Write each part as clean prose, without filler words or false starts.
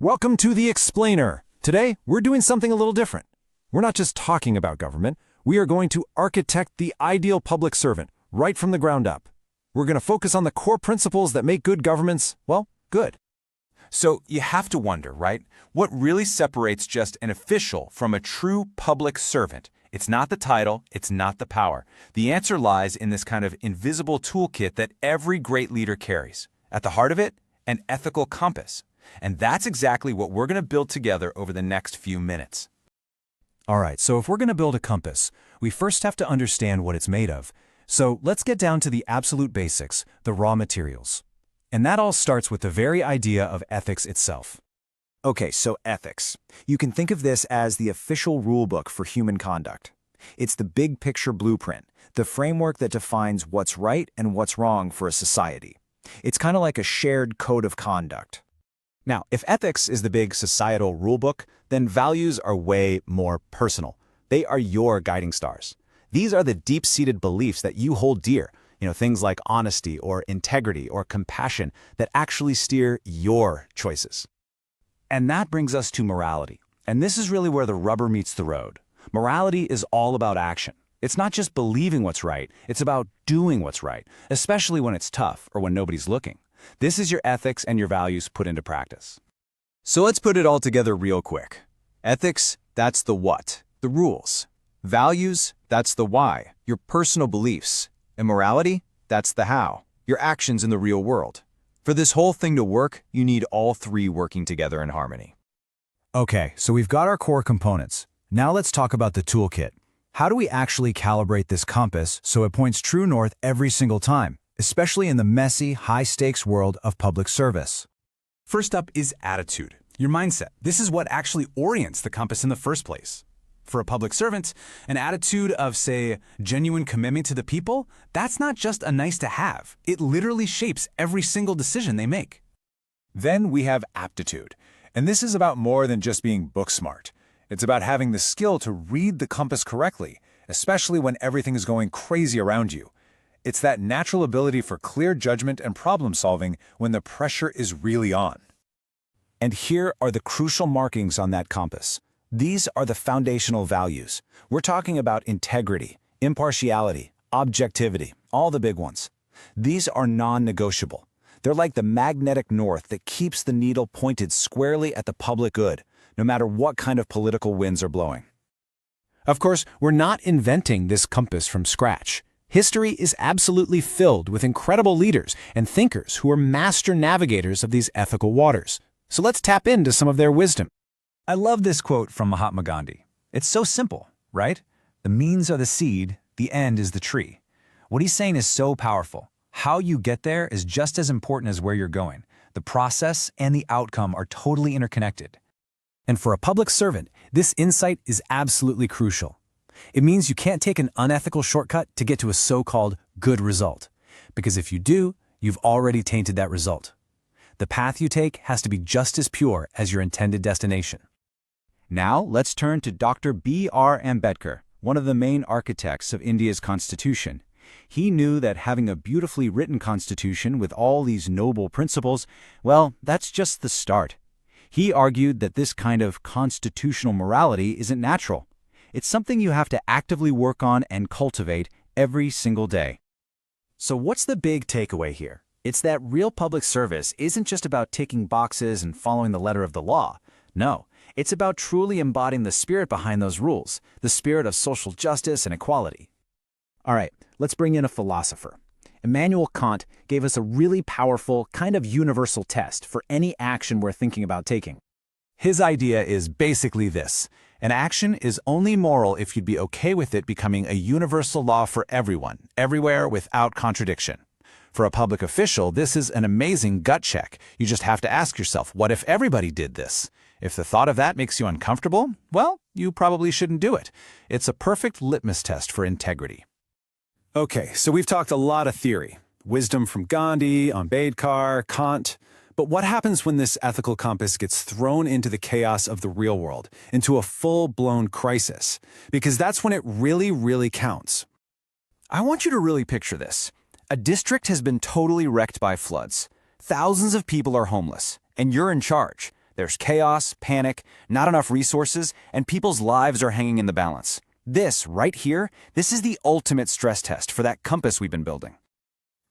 Welcome to The Explainer. Today, we're doing something a little different. We're not just talking about government. We are going to architect the ideal public servant right from the ground up. We're going to focus on the core principles that make good governments, well, good. So you have to wonder, right? What really separates just an official from a true public servant? It's not the title, it's not the power. The answer lies in this kind of invisible toolkit that every great leader carries. At the heart of it, an ethical compass. And that's exactly what we're going to build together over the next few minutes. All right, so if we're going to build a compass, we first have to understand what it's made of. So let's get down to the absolute basics, the raw materials. And that all starts with the very idea of ethics itself. Okay, so ethics. You can think of this as the official rulebook for human conduct. It's the big picture blueprint, the framework that defines what's right and what's wrong for a society. It's kind of like a shared code of conduct. Now, if ethics is the big societal rulebook, then values are way more personal. They are your guiding stars. These are the deep-seated beliefs that you hold dear, things like honesty or integrity or compassion that actually steer your choices. And that brings us to morality. And this is really where the rubber meets the road. Morality is all about action. It's not just believing what's right, it's about doing what's right, especially when it's tough or when nobody's looking. This is your ethics and your values put into practice. So let's put it all together real quick. Ethics, that's the what, the rules. Values, that's the why, your personal beliefs. And morality, that's the how, your actions in the real world. For this whole thing to work, you need all three working together in harmony. Okay, so we've got our core components. Now let's talk about the toolkit. How do we actually calibrate this compass so it points true north every single time, especially in the messy, high-stakes world of public service? First up is attitude, your mindset. This is what actually orients the compass in the first place. For a public servant, an attitude of, say, genuine commitment to the people, that's not just a nice to have. It literally shapes every single decision they make. Then we have aptitude. And this is about more than just being book smart. It's about having the skill to read the compass correctly, especially when everything is going crazy around you. It's that natural ability for clear judgment and problem solving when the pressure is really on. And here are the crucial markings on that compass. These are the foundational values. We're talking about integrity, impartiality, objectivity, all the big ones. These are non-negotiable. They're like the magnetic north that keeps the needle pointed squarely at the public good, no matter what kind of political winds are blowing. Of course, we're not inventing this compass from scratch. History is absolutely filled with incredible leaders and thinkers who are master navigators of these ethical waters. So let's tap into some of their wisdom. I love this quote from Mahatma Gandhi. It's so simple, right? The means are the seed, the end is the tree. What he's saying is so powerful. How you get there is just as important as where you're going. The process and the outcome are totally interconnected. And for a public servant, this insight is absolutely crucial. It means you can't take an unethical shortcut to get to a so-called good result. Because if you do, you've already tainted that result. The path you take has to be just as pure as your intended destination. Now let's turn to Dr. B.R. Ambedkar, one of the main architects of India's constitution. He knew that having a beautifully written constitution with all these noble principles, well, that's just the start. He argued that this kind of constitutional morality isn't natural. It's something you have to actively work on and cultivate every single day. So what's the big takeaway here? It's that real public service isn't just about ticking boxes and following the letter of the law. No, it's about truly embodying the spirit behind those rules, the spirit of social justice and equality. All right, let's bring in a philosopher. Immanuel Kant gave us a really powerful, kind of universal test for any action we're thinking about taking. His idea is basically this. An action is only moral if you'd be okay with it becoming a universal law for everyone, everywhere, without contradiction. For a public official, this is an amazing gut check. You just have to ask yourself, what if everybody did this? If the thought of that makes you uncomfortable, well, you probably shouldn't do it. It's a perfect litmus test for integrity. Okay, so we've talked a lot of theory. Wisdom from Gandhi, Ambedkar, Kant. But what happens when this ethical compass gets thrown into the chaos of the real world, into a full-blown crisis? Because that's when it really counts. I want you to really picture this. A district has been totally wrecked by floods. Thousands of people are homeless, and you're in charge. There's chaos, panic, not enough resources, and people's lives are hanging in the balance. This, right here, this is the ultimate stress test for that compass we've been building.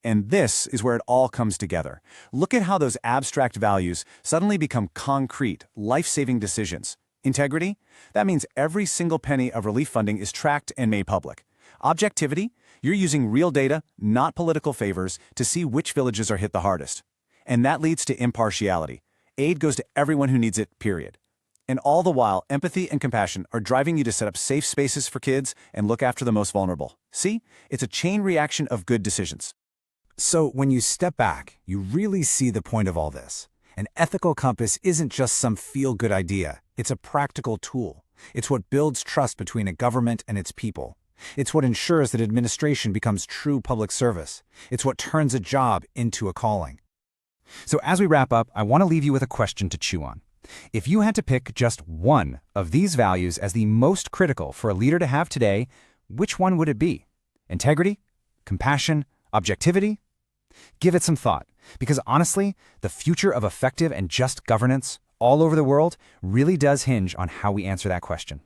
And this is where it all comes together. Look at how those abstract values suddenly become concrete, life-saving decisions. Integrity? That means every single penny of relief funding is tracked and made public. Objectivity? You're using real data, not political favors, to see which villages are hit the hardest. And that leads to impartiality. Aid goes to everyone who needs it, period. And all the while, empathy and compassion are driving you to set up safe spaces for kids and look after the most vulnerable. See? It's a chain reaction of good decisions. So when you step back, you really see the point of all this. An ethical compass isn't just some feel-good idea. It's a practical tool. It's what builds trust between a government and its people. It's what ensures that administration becomes true public service. It's what turns a job into a calling. So as we wrap up, I want to leave you with a question to chew on. If you had to pick just one of these values as the most critical for a leader to have today, which one would it be? Integrity? Compassion? Objectivity? Give it some thought, because honestly, the future of effective and just governance all over the world really does hinge on how we answer that question.